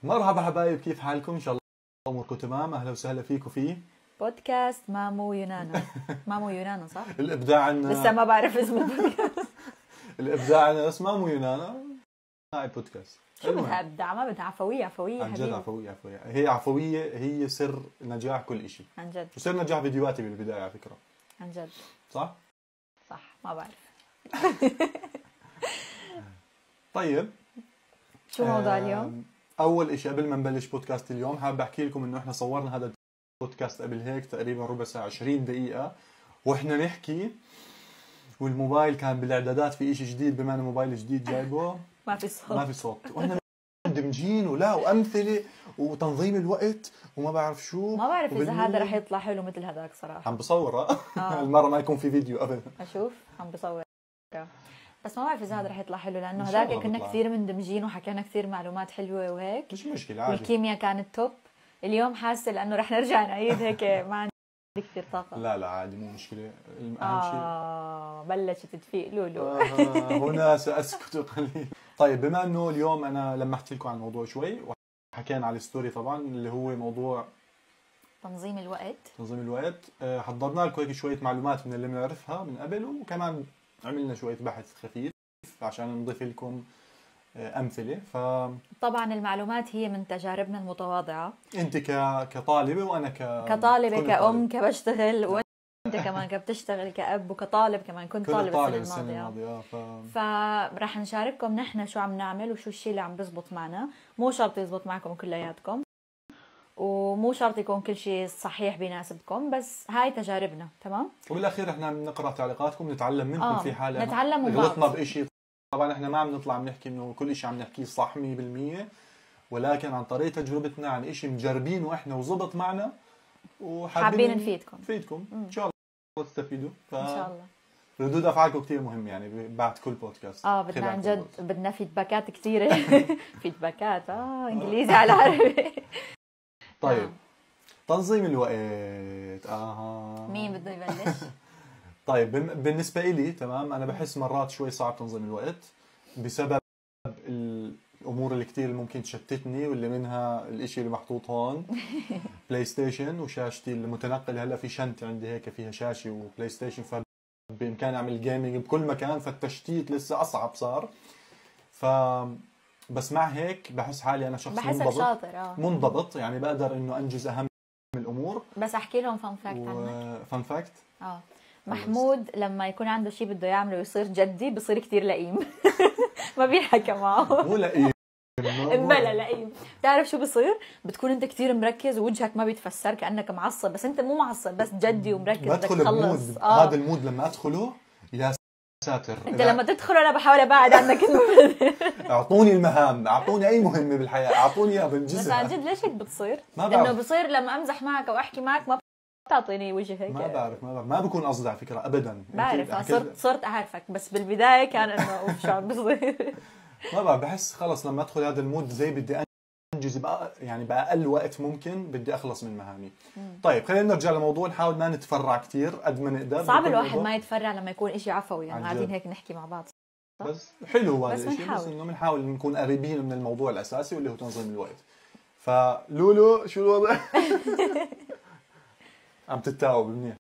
مرحبا حبايب، كيف حالكم؟ ان شاء الله اموركم تمام. اهلا وسهلا فيكم في بودكاست مامو يونانا. مامو يونانا صح؟ الابداع عنا. لسه ما بعرف اسم البودكاست. الابداع عنا اسمه مامو يونانا. هاي بودكاست. شو بدها ابداع؟ ما بدها عفويه. عفويه عن جد حبيبي. عفويه. هي عفويه، هي سر نجاح كل شيء. عن جد. وسر نجاح فيديوهاتي بالبدايه على فكره. عن جد. صح ما بعرف. طيب شو موضوع اليوم؟ اول شيء قبل ما نبلش بودكاست اليوم حابب احكي لكم انه احنا صورنا هذا البودكاست قبل هيك تقريبا ربع ساعه 20 دقيقه واحنا نحكي، والموبايل كان بالاعدادات في شيء جديد، بما انه موبايل جديد جايبه ما في صوت. ما في صوت، واحنا مندمجين وامثله وتنظيم الوقت وما بعرف شو. ما بعرف اذا هذا رح يطلع حلو مثل هذاك صراحه. عم بصور المره ما يكون في فيديو ابدا. اشوف عم بصور، بس ما بعرف اذا هذا رح يطلع حلو لانه هذاك كنا كثير مندمجين وحكينا كثير معلومات حلوه وهيك. مش مشكله عادي. والكيمياء كانت توب. اليوم حاسه لانه رح نرجع نعيد هيك ما عندي كثير طاقه. لا عادي مو مشكله. اهم شيء بلشت تفيق لولو. هنا ساسكت قليلا. طيب بما انه اليوم انا لمحت لكم عن الموضوع شوي وحكينا على الستوري طبعا اللي هو موضوع تنظيم الوقت. حضرنا لكم هيك شويه معلومات من اللي بنعرفها من قبل، وكمان عملنا شويه بحث خفيف عشان نضيف لكم امثله. طبعا المعلومات هي من تجاربنا المتواضعه. انت كطالبه وانا كطالبه كأم كبشتغل، وانت كمان كبتشتغل كأب وكطالب كمان كنت طالب السنه الماضيه. فراح نشارككم نحن شو عم نعمل وشو الشيء اللي عم بزبط معنا. مو شرط يزبط معكم كلياتكم ومو شرط يكون كل شيء صحيح بيناسبكم، بس هاي تجاربنا. تمام. وبالاخير احنا بنقرا تعليقاتكم نتعلم منكم في حاله نتعلم من غلطنا بشيء. طبعا احنا ما عم نطلع بنحكي انه كل شيء عم نحكيه صح 100%، ولكن عن طريق تجربتنا عن شيء مجربينه احنا وزبط معنا وحابين نفيدكم ان شاء الله تستفيدوا. ان شاء الله. ردود افعالكم كثير مهم يعني بعد كل بودكاست. بدنا عن جد بدنا فيدباكات كثيره. فيدباكات انجليزي على عربي. طيب تنظيم الوقت. مين بده يبلش؟ طيب بالنسبه لي تمام، انا بحس مرات شوي صعب تنظيم الوقت بسبب الامور اللي كثير ممكن تشتتني، واللي منها الاشي اللي محطوط هون بلاي ستيشن وشاشتي المتنقل. هلا في شنطه عندي هيك فيها شاشه وبلاي ستيشن، فبامكاني اعمل جيمنج بكل مكان، فالتشتيت لسه اصعب صار. بس مع هيك بحس حالي انا شخص منضبط يعني بقدر انه انجز اهم الامور. بس احكي لهم فان فاكت عنك. فان فاكت محمود لما يكون عنده شيء بده يعمله ويصير جدي بصير كتير لئيم. ما بينحكى معه. مو لئيم بلا لئيم. بتعرف شو بصير؟ بتكون انت كتير مركز ووجهك ما بيتفسر كأنك معصب، بس انت مو معصب بس جدي ومركز بدك تخلص. هذا المود لما ادخله يا ساتر. انت لما تدخل انا بحاول ابعد عنك. اعطوني المهام، اعطوني اي مهمه بالحياه، اعطوني اياها بنجزها. بس عن جد ليش هيك بتصير؟ انه بصير لما امزح معك او احكي معك ما بتعطيني وجه هيك. ما بعرف ما بكون قصدي على فكره ابدا. بعرف صرت اعرفك، بس بالبدايه كان انه شو عم بصير. ما بعرف، بحس خلص لما ادخل هذا المود زي بدي انجز يعني باقل وقت ممكن بدي اخلص من مهامي. طيب خلينا نرجع لموضوع، نحاول ما نتفرع كثير قد ما نقدر. صعب الواحد ما يتفرع لما يكون إشي عفوي، يعني قاعدين هيك نحكي مع بعض. صح؟ بس حلو هذا الشيء، بس انه بنحاول نكون قريبين من الموضوع الاساسي واللي هو تنظيم الوقت. فلولو شو الوضع؟ عم تتاوب منيح.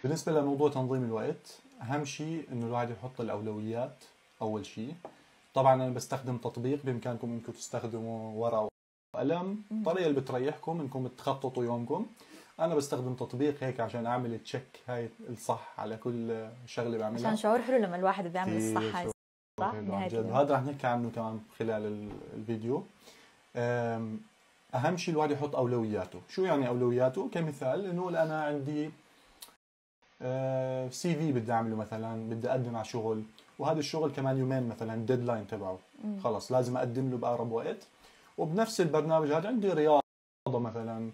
بالنسبه لموضوع تنظيم الوقت، اهم شيء انه الواحد يحط الاولويات اول شيء. طبعا انا بستخدم تطبيق، بامكانكم انكم تستخدموا ورقه وقلم، الطريقه اللي بتريحكم انكم تخططوا يومكم. انا بستخدم تطبيق هيك عشان اعمل تشيك هاي الصح على كل شغله بعملها، عشان شعور حلو لما الواحد بيعمل الصح. هاي صح هذا رح نحكي عنه كمان خلال الفيديو. اهم شيء الواحد يحط اولوياته. شو يعني اولوياته؟ كمثال انه انا عندي CV بدي اعمله مثلا، بدي اقدم على شغل، وهذا الشغل كمان يومين مثلا الديدلاين تبعه، خلص لازم اقدم له باقرب وقت. وبنفس البرنامج هذا عندي رياضه مثلا،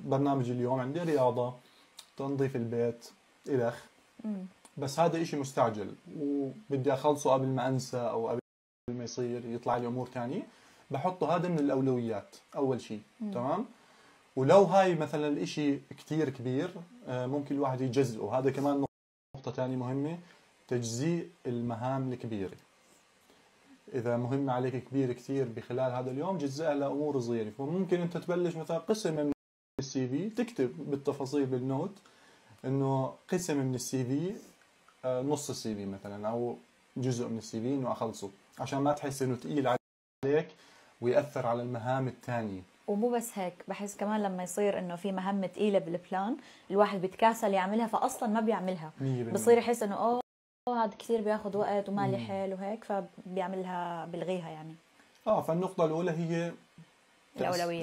برنامج اليوم عندي رياضه، تنظيف البيت الخ. بس هذا إشي مستعجل وبدي اخلصه قبل ما انسى او قبل ما يصير يطلع لي امور ثانيه، بحطه هذا من الاولويات اول شيء. تمام. ولو هاي مثلا الاشي كتير كبير ممكن الواحد يجزئه. هذا كمان نقطة ثانية مهمة، تجزيء المهام الكبيرة. اذا مهمه عليك كبير كثير بخلال هذا اليوم جزئها لامور صغيره. فممكن انت تبلش مثلا قسم من السي في، تكتب بالتفاصيل بالنوت انه قسم من السي في، نص السي في مثلا او جزء من السي في انه اخلصه، عشان ما تحس انه ثقيل عليك ويأثر على المهام الثانيه. ومو بس هيك، بحس كمان لما يصير انه في مهمه ثقيله بالبلان الواحد بيتكاسل يعملها فاصلا ما بيعملها، بصير يحس انه هذا كثير بياخذ وقت وما لي حيل وهيك، فبيعملها بلغيها يعني. فالنقطه الاولى هي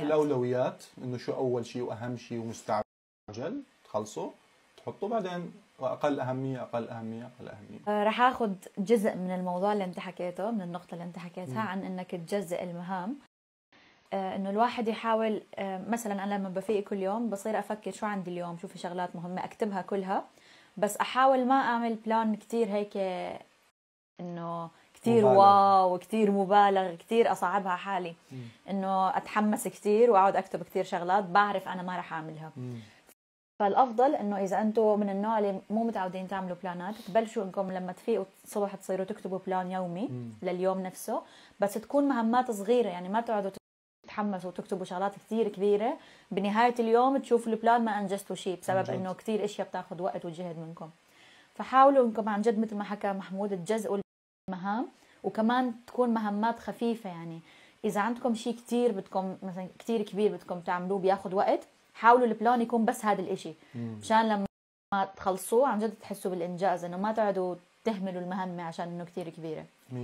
الاولويات، انه شو اول شيء واهم شيء ومستعجل تخلصه تحطه، بعدين اقل اهميه اقل اهميه اقل اهميه. راح اخذ جزء من الموضوع اللي انت حكيته، من النقطه اللي انت حكيتها عن انك تجزئ المهام. انه الواحد يحاول، مثلا انا لما بفيق كل يوم بصير افكر شو عندي اليوم، شو في شغلات مهمه اكتبها كلها، بس احاول ما اعمل بلان كتير هيك انه كتير واو وكتير مبالغ، كتير اصعبها حالي، انه اتحمس كتير واقعد اكتب كتير شغلات بعرف انا ما راح اعملها. فالافضل انه اذا انتم من النوع اللي مو متعودين تعملوا بلانات، تبلشوا انكم لما تفيقوا الصبح تصيروا تكتبوا بلان يومي لليوم نفسه، بس تكون مهمات صغيره، يعني ما تقعدوا تتحمسوا وتكتبوا شغلات كتير كبيره، بنهايه اليوم تشوفوا البلان ما انجزتوا شيء بسبب انه كتير اشياء بتاخذ وقت وجهد منكم. فحاولوا انكم عن جد مثل ما حكى محمود تجزئوا المهام، وكمان تكون مهمات خفيفه. يعني اذا عندكم شيء كتير بدكم مثلا كتير كبير بدكم تعملوه بياخذ وقت، حاولوا البلان يكون بس هذا الاشي، مشان لما تخلصوه عن جد تحسوا بالانجاز، انه ما تقعدوا تهملوا المهمه عشان انه كتير كبيره. 100%.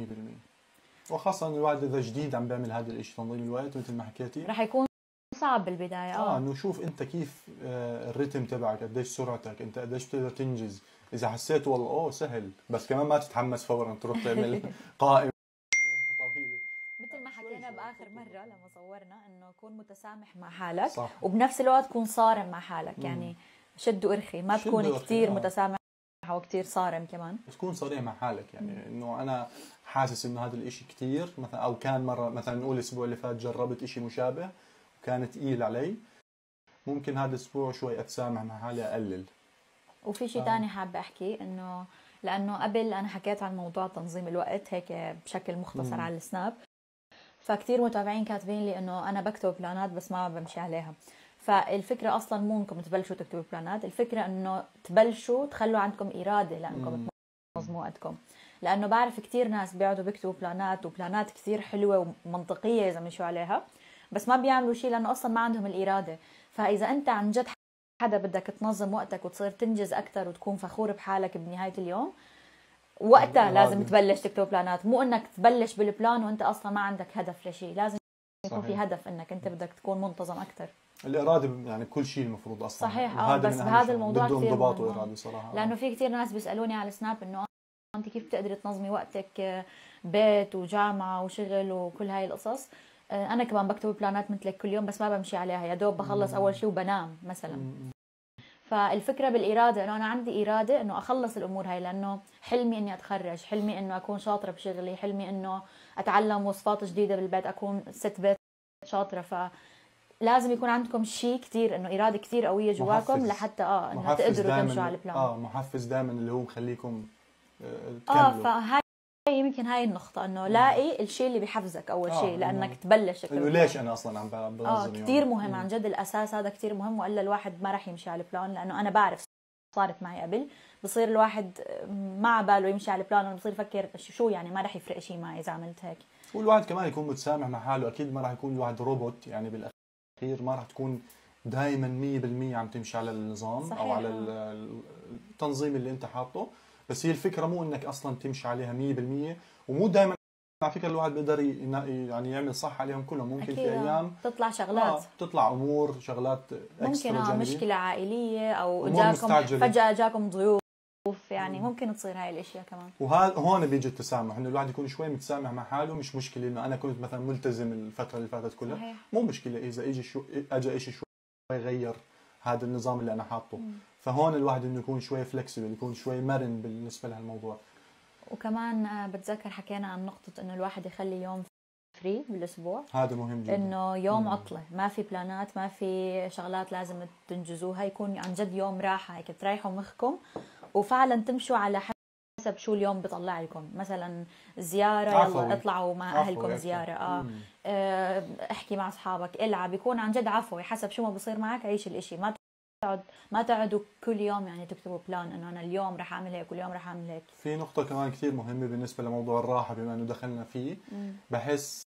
وخاصه الواحد اذا جديد عم بيعمل هذا الشيء، تنظيم الوقت مثل ما حكيتي رح يكون صعب بالبدايه. انه شوف انت كيف الريتم تبعك، قديش سرعتك، انت قديش بتقدر تنجز. اذا حسيت والله سهل، بس كمان ما تتحمس فورا تروح تعمل قائمه طويله. مثل ما حكينا باخر مره لما صورنا، انه كون متسامح مع حالك، صح. وبنفس الوقت تكون صارم مع حالك. يعني شد وارخي، ما تكون كثير متسامح او كثير صارم كمان، بس تكون صريح مع حالك. يعني انه انا حاسس انه هذا الاشي كثير مثلا، او كان مره مثلا نقول الاسبوع اللي فات جربت اشي مشابه وكان ثقيل علي، ممكن هذا الاسبوع شوي اتسامح مع حالي اقلل. وفي شيء ثاني حابه احكي، انه لانه قبل انا حكيت عن موضوع تنظيم الوقت هيك بشكل مختصر على السناب، فكتير متابعين كاتبين لي انه انا بكتب بلانات بس ما بمشي عليها. فالفكره اصلا مو انكم تبلشوا تكتبوا بلانات، الفكره انه تبلشوا تخلوا عندكم اراده لانكم تنظموا وقتكم. لانه بعرف كتير ناس بيقعدوا بيكتبوا بلانات، وبلانات كتير حلوه ومنطقيه اذا مشوا عليها، بس ما بيعملوا شيء لانه اصلا ما عندهم الاراده. فاذا انت عن جد حدا بدك تنظم وقتك وتصير تنجز اكثر وتكون فخور بحالك بنهايه اليوم، وقتها لازم تبلش تكتب بلانات. مو انك تبلش بالبلان وانت اصلا ما عندك هدف لشيء، لازم يكون في هدف انك انت بدك تكون منتظم اكثر. الاراده يعني كل شيء المفروض اصلا. صحيح. بس بهذا الموضوع كثير انضباط واراده صراحه. لانه في كثير ناس بيسالوني على سناب انه انت كيف بتقدري تنظمي وقتك، بيت وجامعه وشغل وكل هاي القصص. انا كمان بكتب بلانات مثلك كل يوم، بس ما بمشي عليها، يا دوب بخلص اول شيء وبنام مثلا. فالفكره بالاراده انه انا عندي اراده انه اخلص الامور هاي، لانه حلمي اني اتخرج، حلمي انه اكون شاطره بشغلي، حلمي انه اتعلم وصفات جديده بالبيت، اكون ست بيت شاطره. فلازم يكون عندكم شيء كثير، انه اراده كثير قويه جواكم لحتى انه تقدروا تمشوا على البلان. محفز دائما اللي هو مخليكم تكملوا. فهاي يمكن هاي النقطة، انه لاقي الشيء اللي بيحفزك اول شيء لانك تبلش انه ليش انا اصلا عم بنظم كثير مهم عن جد. الاساس هذا كثير مهم، والا الواحد ما راح يمشي على البلان. لانه انا بعرف صارت معي قبل، بصير الواحد ما على باله يمشي على البلان، بصير يفكر شو يعني ما راح يفرق شيء معي اذا عملت هيك. والواحد كمان يكون متسامح مع حاله، اكيد ما راح يكون الواحد روبوت، يعني بالاخير ما راح تكون دائما 100% عم تمشي على النظام. صحيح. او على التنظيم اللي انت حاطه. بس هي الفكره مو انك اصلا تمشي عليها 100%، ومو دائما على فكره الواحد بيقدر يعني يعمل صح عليهم كلهم. ممكن في ايام تطلع شغلات تطلع امور شغلات ممكن مشكله عائليه، او جاكم فجاه جاكم ضيوف، يعني ممكن تصير هاي الاشياء كمان. وهذا هون بيجي التسامح، انه الواحد يكون شوي متسامح مع حاله. مش مشكله انه انا كنت مثلا ملتزم الفتره اللي فاتت كلها. صحيح. مو مشكله اذا اجى شيء شوي يغير هذا النظام اللي انا حاطه. فهون الواحد انه يكون شوي فلكسبل، يكون شوي مرن بالنسبه لهالموضوع. وكمان بتذكر حكينا عن نقطة انه الواحد يخلي يوم فري بالاسبوع. هذا مهم جدا، انه يوم عطلة، ما في بلانات، ما في شغلات لازم تنجزوها، يكون عن جد يوم راحة، هيك تريحوا مخكم وفعلا تمشوا على حسب شو اليوم بيطلع لكم، مثلا زياره يلا اطلعوا مع اهلكم زياره، احكي مع اصحابك، العب، يكون عن جد عفوي حسب شو ما بصير معك، عيش الاشي، ما تقعدوا كل يوم يعني تكتبوا بلان انه انا اليوم رح اعمل هيك واليوم رح اعمل هيك. في نقطة كمان كثير مهمة بالنسبة لموضوع الراحة بما انه دخلنا فيه، بحس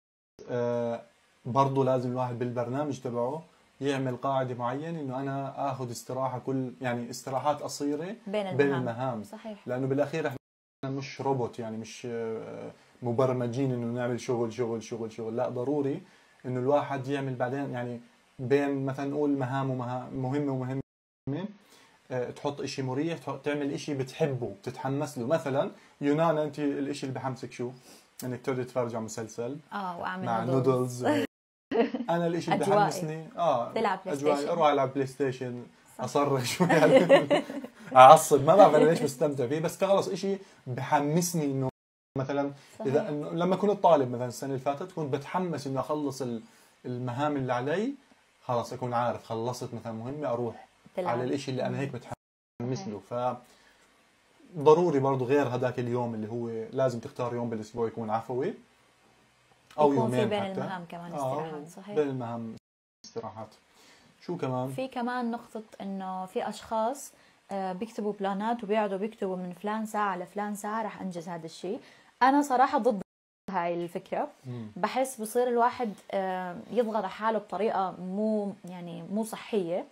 برضه لازم الواحد بالبرنامج تبعه يعمل قاعدة معينة انه انا اخذ استراحة يعني استراحات قصيرة بين المهام. صحيح. لانه بالاخير احنا مش روبوت، يعني مش مبرمجين انه نعمل شغل شغل شغل شغل، لا ضروري انه الواحد يعمل بعدين يعني بين مثلا نقول مهام ومهام، مهمة ومهمة، تحط اشي مريح، تعمل اشي بتحبه بتتحمس له. مثلا يونانا انت الاشي اللي بحمسك شو؟ انك تقعدي تتفرج على مسلسل واعمل مع نودلز. انا الاشي اللي بحمسني تلعب بلاي ستيشن، اروح العب بلاي ستيشن، اصرخ شوي اعصب، ما بعرف انا ليش مستمتع فيه، بس خلص اشي بحمسني. انه مثلا اذا لما كنت طالب مثلا السنه اللي فاتت كنت بتحمس انه اخلص المهام اللي علي، خلص اكون عارف خلصت مثلا مهمه اروح على الاشي اللي انا هيك متحمس له. ف ضروري برضه غير هذاك اليوم اللي هو لازم تختار يوم بالاسبوع يكون عفوي او يومين في بين المهام كمان استراحات. صحيح، بين المهام استراحات. شو كمان في كمان نقطة انه في اشخاص بيكتبوا بلانات وبيقعدوا بيكتبوا من فلان ساعة لفلان ساعة رح انجز هذا الشيء. انا صراحة ضد هاي الفكرة. بحس بصير الواحد يضغط على حاله بطريقة مو صحية،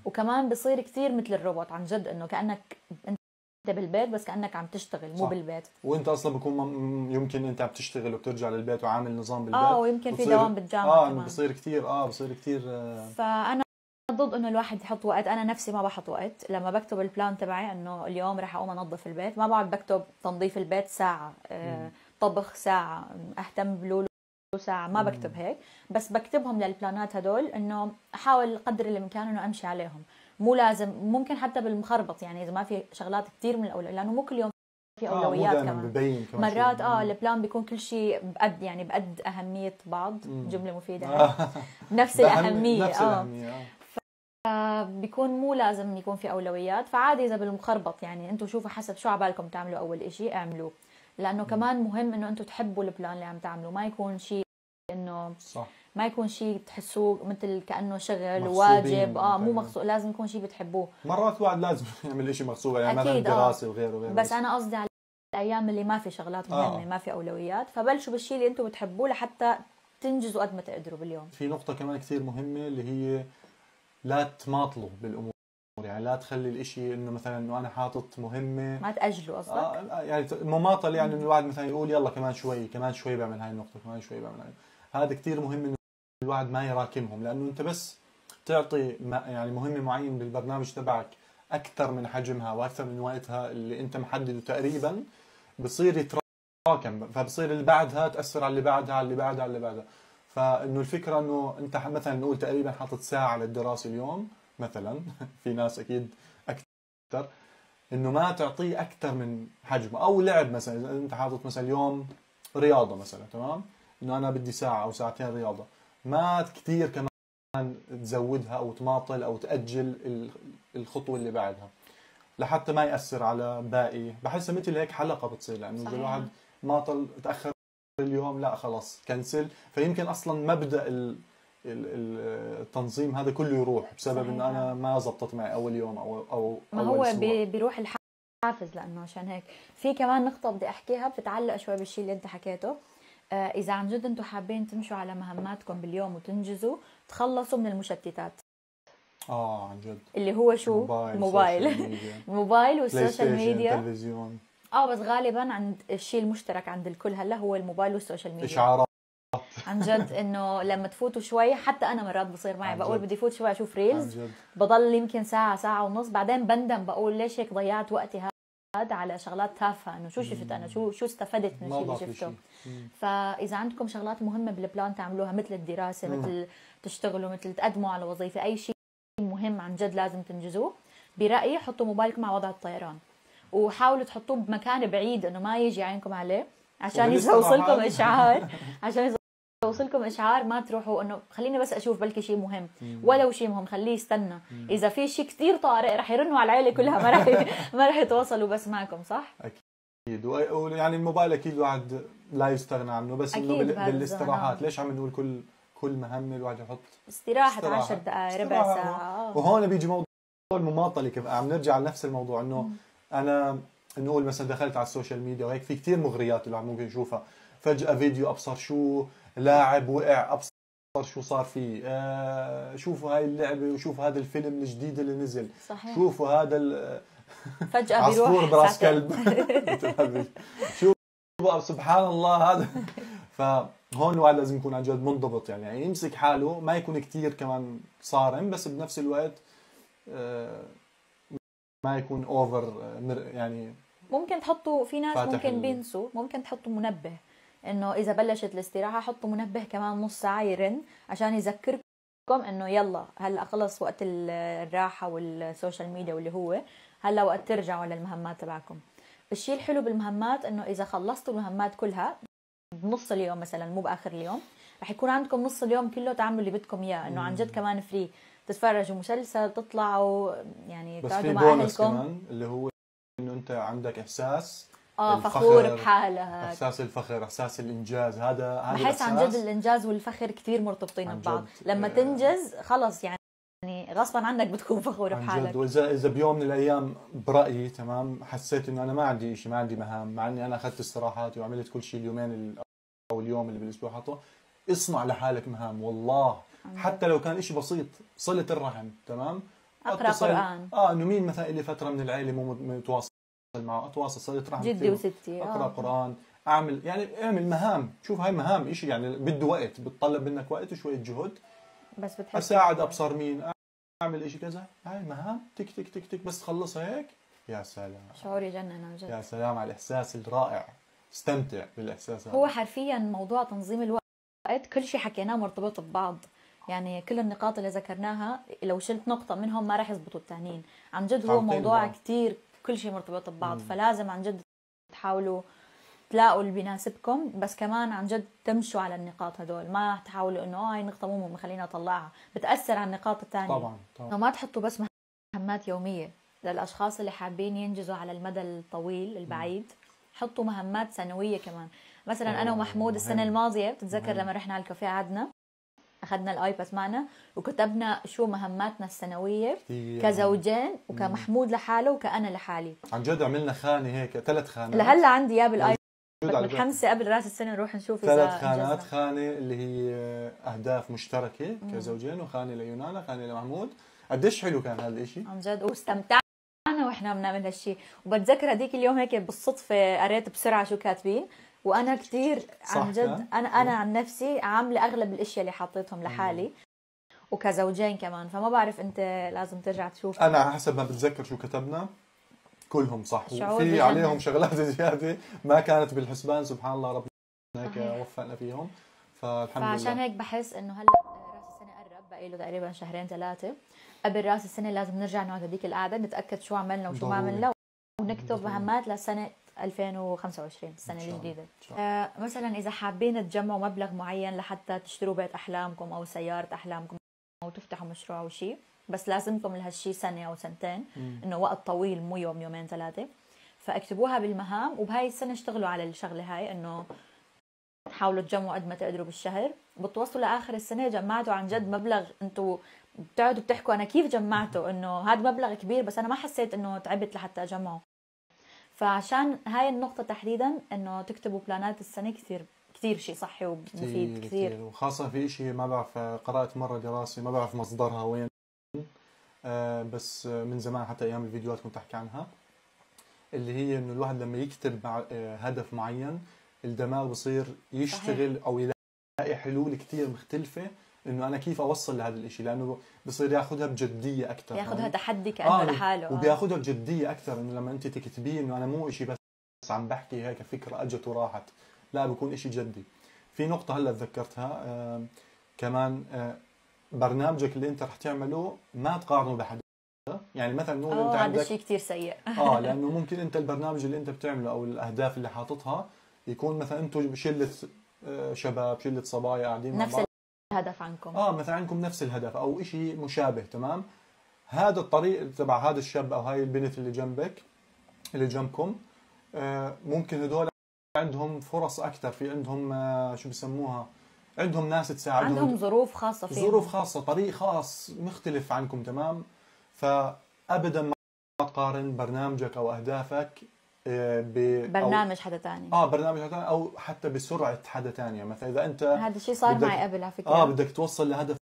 وكمان بصير كثير مثل الروبوت عن جد، انه كأنك انت بالبيت بس كأنك عم تشتغل مو بالبيت. وانت اصلا بكون يمكن انت عم تشتغل وبترجع للبيت وعامل نظام بالبيت، ويمكن في دوام بالجامعة كمان. بصير كثير فانا ضد انه الواحد يحط وقت. انا نفسي ما بحط وقت لما بكتب البلان تبعي انه اليوم رح اقوم انظف البيت، ما بقعد بكتب تنظيف البيت ساعة، طبخ ساعة، اهتم بلولو ساعة، ما بكتب هيك. بس بكتبهم للبلانات هدول انه احاول قدر الامكان انه امشي عليهم. مو لازم، ممكن حتى بالمخربط يعني اذا ما في شغلات كثير من الاولويات، لانه مو كل يوم في اولويات. كمان مرات البلان بيكون كل شيء بقد اهميه بعض. جمله مفيده نفس الاهميه. نفس الأهمية. بيكون مو لازم يكون في اولويات. فعادي اذا بالمخربط يعني انتم شوفوا حسب شو عبالكم تعملوا اول إشي اعملوه، لانه كمان مهم انه انتم تحبوا البلان اللي عم تعملوا، ما يكون شيء انه صح، ما يكون شيء تحسوه مثل كانه شغل وواجب. مو مغصوب، لازم يكون شيء بتحبوه. مرات واحد لازم يعمل شيء مغصوب يعني مثلا دراسه وغيره بس انا قصدي على الايام اللي ما في شغلات مهمه، ما في اولويات، فبلشوا بالشيء اللي انتم بتحبوه لحتى تنجزوا قد ما تقدروا باليوم. في نقطه كمان كثير مهمه اللي هي لا تماطلوا بالامور، يعني لا تخلي الاشي انه مثلا انه انا حاطط مهمه ما تاجلوا قصدك. يعني مماطله، يعني انه الواحد مثلا يقول يلا كمان شوي بعمل هاي النقطه، كمان شوي بعمل هاي. هذا كثير مهم انه الواحد ما يراكمهم، لانه انت بس تعطي يعني مهمه معينه بالبرنامج تبعك اكثر من حجمها واكثر من وقتها اللي انت محدده تقريبا، بصير يتراكم، فبصير اللي بعدها تاثر على اللي بعدها على اللي بعدها على اللي بعدها. فانه الفكره انه انت مثلا نقول تقريبا حاطط ساعه للدراسه اليوم مثلا في ناس اكيد اكثر، انه ما تعطيه اكثر من حجمه. او لعب مثلا، اذا انت حاطط مثلا اليوم رياضه مثلا، تمام، انه انا بدي ساعه او ساعتين رياضه، ما كثير كمان تزودها او تماطل او تاجل الخطوه اللي بعدها لحتى ما ياثر على باقي. بحسها مثل هيك حلقه بتصير، لانه اذا الواحد ماطل تاخر اليوم لا خلاص كنسل، فيمكن اصلا مبدا التنظيم هذا كله يروح بسبب انه انا ما زبطت معي اول يوم او ما أول هو أسبوع. بيروح الحافز. لانه عشان هيك في كمان نقطه بدي احكيها بتتعلق شوي بالشيء اللي انت حكيته. اذا عن جد انتم حابين تمشوا على مهماتكم باليوم وتنجزوا، تخلصوا من المشتتات. عن جد اللي هو شو؟ الموبايل الموبايل والسوشيال ميديا، تلفزيون. بس غالبا عند الشيء المشترك عند الكل هلا هو الموبايل والسوشيال ميديا. اشعارات عن جد انه لما تفوتوا شوي، حتى انا مرات بصير معي بقول بدي فوت شوي اشوف ريلز، بضل يمكن ساعه ونص، بعدين بندم بقول ليش هيك ضيعت وقتي هذا على شغلات تافهه. انه شو شفت انا، شو استفدت من الشيء اللي شفته. فاذا عندكم شغلات مهمه بالبلان تعملوها، مثل الدراسه، مثل تشتغلوا، مثل تقدموا على وظيفه، اي شيء مهم عن جد لازم تنجزوه، برايي حطوا موبايلكم مع وضع الطيران، وحاولوا تحطوه بمكان بعيد انه ما يجي عينكم عليه، عشان يوصلكم اشعار عشان يوصلكم اشعار ما تروحوا انه خليني بس اشوف بلكي شيء مهم. ولو شيء مهم خليه يستنى. اذا في شيء كثير طارئ رح يرنوا على العائله كلها، ما رح يتواصلوا بس معكم. صح؟ ويعني الموبايل اكيد الواحد لا يستغنى عنه، بس انه بالاستراحات ليش عم نقول كل مهمه الواحد يحط استراحه 10 دقائق ربع ساعه. وهون بيجي موضوع المماطله، كيف عم نرجع لنفس الموضوع، انه انا نقول مثلا دخلت على السوشيال ميديا وهيك في كثير مغريات الواحد ممكن يشوفها، فجاه فيديو ابصر شو لاعب وقع، ابصر شو صار فيه، شوفوا هاي اللعبه وشوفوا هذا الفيلم الجديد اللي نزل. صحيح. شوفوا هذا فجاه بيروح عصفور براس كلب. شوفوا سبحان الله هذا. فهون الواحد لازم يكون عن جد منضبط، يعني يمسك حاله، ما يكون كثير كمان صارم، بس بنفس الوقت ما يكون اوفر يعني. ممكن تحطوا، في ناس ممكن بينسوا، ممكن تحطوا منبه انه اذا بلشت الاستراحه حطوا منبه كمان نص ساعه يرن عشان يذكركم انه يلا هلا خلص وقت الراحه والسوشيال ميديا واللي هو هلا وقت ترجعوا للمهمات تبعكم. الشيء الحلو بالمهمات انه اذا خلصتوا المهمات كلها بنص اليوم مثلا، مو باخر اليوم، رح يكون عندكم نص اليوم كله تعملوا اللي بدكم اياه، انه عن جد كمان فري تتفرجوا مسلسل، تطلعوا يعني تقعدوا مع اهلكم. بس في بونس كمان اللي هو انه انت عندك احساس فخور بحالك، احساس الفخر، احساس الانجاز. هذا بحس عن جد الانجاز والفخر كثير مرتبطين ببعض. لما تنجز خلص يعني غصبا عنك بتكون فخور بحالك. واذا بيوم من الايام برايي تمام حسيت انه انا ما عندي شيء، ما عندي مهام، مع اني انا اخذت استراحاتي وعملت كل شيء اليومين او اليوم اللي بالاسبوع حطه، اصنع لحالك مهام والله. حتى لو كان شيء بسيط، صلة الرحم تمام، اقرا قران، انه مين مثلا اللي فتره من العائله مو متواصل معه، اتواصل، صلة رحم جدي وستي، اقرا قران، اعمل يعني اعمل مهام. شوف هاي مهام شيء يعني بده وقت، بتطلب منك وقت وشويه جهد، بس بتحس اساعد ابصر مين، اعمل شيء كذا، هاي مهام تك تك تك تك، بس تخلصها هيك يا سلام، شعور يجنن عن جد. يا سلام على الاحساس الرائع، استمتع بالاحساس هذا. هو حرفيا موضوع تنظيم الوقت كل شيء حكيناه مرتبط ببعض، يعني كل النقاط اللي ذكرناها لو شلت نقطة منهم ما راح يزبطوا الثانيين. عن جد هو موضوع كتير كل شيء مرتبط ببعض. فلازم عن جد تحاولوا تلاقوا اللي بيناسبكم، بس كمان عن جد تمشوا على النقاط هدول، ما تحاولوا انه هاي نقطة مو خلينا اطلعها، بتأثر على النقاط الثانية. طبعا. وما تحطوا بس مهمات يومية للأشخاص اللي حابين ينجزوا على المدى الطويل البعيد، حطوا مهمات سنوية كمان. مثلا أنا ومحمود السنة الماضية بتتذكر لما رحنا على الكافيه قعدنا أخذنا الآيباد معنا وكتبنا شو مهماتنا السنوية كزوجين، وكمحمود لحاله وكأنا لحالي. عن جد عملنا خانة هيك 3 خانات. لهلا عندي إياه بالآيباد، متحمسة قبل رأس السنة نروح نشوف 3 خانات، خانة اللي هي أهداف مشتركة كزوجين، وخانة ليونانا، خانة لمحمود. قديش حلو كان هذا الشيء عن جد، واستمتعنا واحنا بنعمل هالشيء. وبتذكر هذيك اليوم هيك بالصدفة قريت بسرعة شو كاتبين، وانا كثير عن جد انا عن نفسي عامله اغلب الاشياء اللي حطيتهم لحالي وكزوجين كمان. فما بعرف انت لازم ترجع تشوف. انا حسب ما بتذكر شو كتبنا كلهم صح، وفي عليهم شغلات زياده ما كانت بالحسبان. سبحان الله ربنا هيك وفقنا فيهم، فالحمد لله. فعشان هيك بحس انه هلا راس السنه قرب، بقى له تقريبا 2-3 قبل راس السنه، لازم نرجع نقعد هذيك القعده نتاكد شو عملنا وشو ما عملنا، ونكتب مهمات لسنه 2025 السنة الجديدة. مثلا إذا حابين تجمعوا مبلغ معين لحتى تشتروا بيت أحلامكم أو سيارة أحلامكم أو تفتحوا مشروع أو شيء، بس لازمكم لهالشيء سنة أو سنتين، إنه وقت طويل مو يوم يومين 3، فاكتبوها بالمهام. وبهاي السنة اشتغلوا على الشغلة هاي، إنه حاولوا تجمعوا قد ما تقدروا بالشهر. بتوصلوا لآخر السنة جمعتوا عن جد مبلغ انتوا بتقعدوا بتحكوا أنا كيف جمعته، إنه هذا مبلغ كبير بس أنا ما حسيت إنه تعبت لحتى أجمعه. فعشان هاي النقطة تحديدا انه تكتبوا بلانات السنة كثير شيء صحي ومفيد كثير. وخاصة في شيء ما بعرف، قرأت مرة دراسة ما بعرف مصدرها وين، بس من زمان حتى ايام الفيديوهات كنت احكي عنها، اللي هي انه الواحد لما يكتب هدف معين الدماغ بصير يشتغل او يلاقي حلول كثير مختلفة انه انا كيف اوصل لهذا الشيء، لانه بصير ياخذها بجديه اكثر، ياخذها تحدي كانه لحاله، وبياخذها بجديه اكثر. انه لما انت تكتبيه انه انا مو شيء بس عم بحكي هيك فكره اجت وراحت، لا بكون شيء جدي. في نقطه هلا تذكرتها كمان، برنامجك اللي انت رح تعمله ما تقارنه بحدا. يعني مثلا نقول انت عندك هذا شيء كثير سيء لانه ممكن انت البرنامج اللي انت بتعمله او الاهداف اللي حاططها يكون مثلا انتم شله شباب، شله صبايا قاعدين مع بعض، الهدف عنكم مثلا عندكم نفس الهدف او شيء مشابه تمام. هذا الطريق تبع هذا الشاب او هاي البنت اللي جنبك اللي جنبكم ممكن هدول عندهم فرص اكثر، في عندهم شو بسموها، عندهم ناس تساعدهم، عندهم ظروف خاصه فيهم، ظروف خاصه، طريق خاص مختلف عنكم تمام. فابدا ما تقارن برنامجك او اهدافك برنامج حدا ثاني، برنامج حدا ثاني، او حتى بسرعه حدا ثاني. مثلا اذا انت هذا الشيء صار معي قبل على فكره، بدك توصل لهدف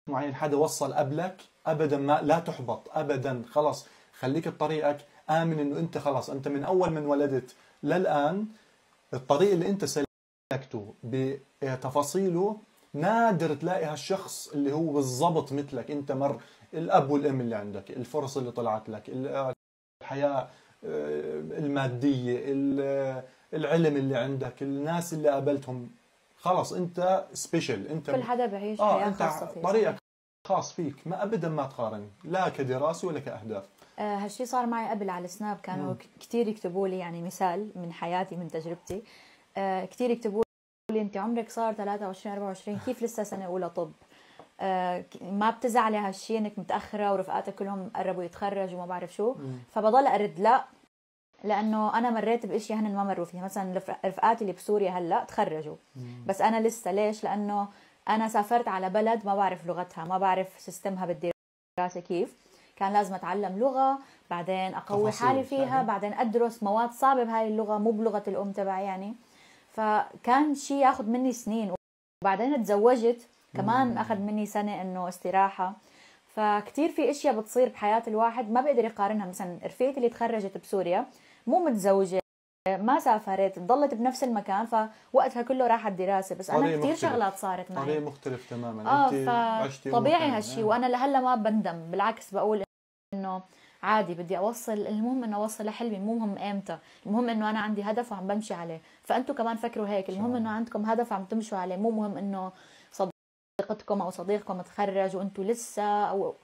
معين، حدا وصل قبلك، ابدا ما لا تحبط ابدا، خلص خليك بطريقك، امن انه انت خلص انت من اول من ولدت للان الطريق اللي انت سلكته بتفاصيله نادر تلاقي هالشخص اللي هو بالضبط مثلك انت، مر الاب والام اللي عندك، الفرص اللي طلعت لك، الحياه الماديه، العلم اللي عندك، الناس اللي قابلتهم، خلص انت سبيشل، انت كل حدا بعيش حياه انت خاصه فيه، طريقك خاص فيك، ما ابدا ما تقارن لا كدراسه ولا كاهداف. هالشي صار معي قبل على السناب، كانوا كثير يكتبوا لي، يعني مثال من حياتي من تجربتي، كثير يكتبوا لي انت عمرك صار 23 24 كيف لسه سنه اولى طب، ما بتزعلي هالشي انك متاخره ورفقاتك كلهم قربوا يتخرجوا وما بعرف شو. فبضل ارد لا، لانه انا مريت باشياء هن ما مروا فيها. مثلا رفقاتي اللي بسوريا هلا تخرجوا، بس انا لسه. ليش؟ لانه انا سافرت على بلد ما بعرف لغتها، ما بعرف سيستمها بالدراسه كيف، كان لازم اتعلم لغه، بعدين اقوي حالي فيها، بعدين ادرس مواد صعبه بهاي اللغه مو بلغه الام تبعي يعني. فكان شيء ياخذ مني سنين، وبعدين تزوجت كمان اخذ مني سنه انه استراحه. فكتير في اشياء بتصير بحياه الواحد ما بيقدر يقارنها. مثلا رفيقتي اللي تخرجت بسوريا مو متزوجه، ما سافرت، ضلت بنفس المكان، فوقتها كله راح الدراسه. بس انا كثير شغلات صارت معي، طريق مختلف تماما. انت عشتي طبيعي هالشيء، وانا لهلا ما بندم، بالعكس بقول انه عادي بدي اوصل، المهم انه اوصل لحلمي، مو مهم امتى، المهم انه انا عندي هدف وعم بمشي عليه. فانتم كمان فكروا هيك، المهم انه عندكم هدف عم تمشوا عليه، مو مهم انه صديقتكم او صديقكم تخرج وانتم لسه، او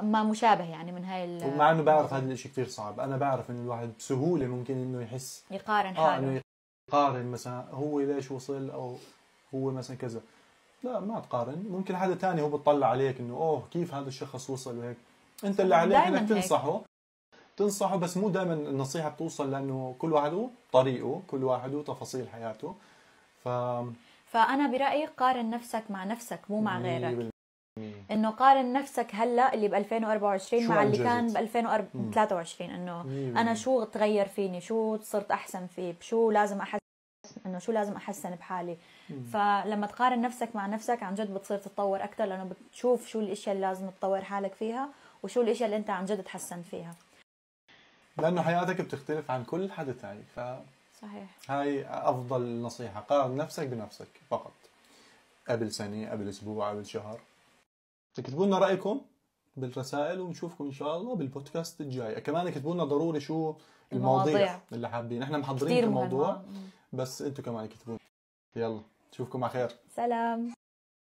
ما مشابه يعني من هاي. ومع انه بعرف هذا الشيء كثير صعب، انا بعرف انه الواحد بسهوله ممكن انه يحس يقارن حاله، انه يقارن مثلا هو ليش وصل او هو مثلا كذا. لا ما تقارن، ممكن حدا تاني هو بتطلع عليك انه اوه كيف هذا الشخص وصل وهيك. انت اللي عليك انك تنصحه، بس مو دائما النصيحه بتوصل، لانه كل واحد له طريقه، كل واحد له تفاصيل حياته. فانا برايي قارن نفسك مع نفسك مو مع غيرك. انه قارن نفسك هلا اللي ب 2024 مع اللي كان ب 2023، انه انا شو تغير فيني، شو صرت احسن فيه، شو لازم احسن بحالي. فلما تقارن نفسك مع نفسك عن جد بتصير تتطور اكثر، لانه بتشوف شو الاشياء اللي لازم تطور حالك فيها، وشو الاشياء اللي انت عن جد تحسنت فيها، لانه حياتك بتختلف عن كل حدا ثاني. صحيح، هاي افضل نصيحه، قارن نفسك بنفسك فقط، قبل سنه، قبل اسبوع، قبل شهر. تكتبوا لنا رايكم بالرسائل، ونشوفكم ان شاء الله بالبودكاست الجاي. كمان اكتبوا لنا ضروري شو المواضيع اللي حابين، احنا محضرين الموضوع، بس انتم كمان اكتبوا. يلا نشوفكم على خير، سلام.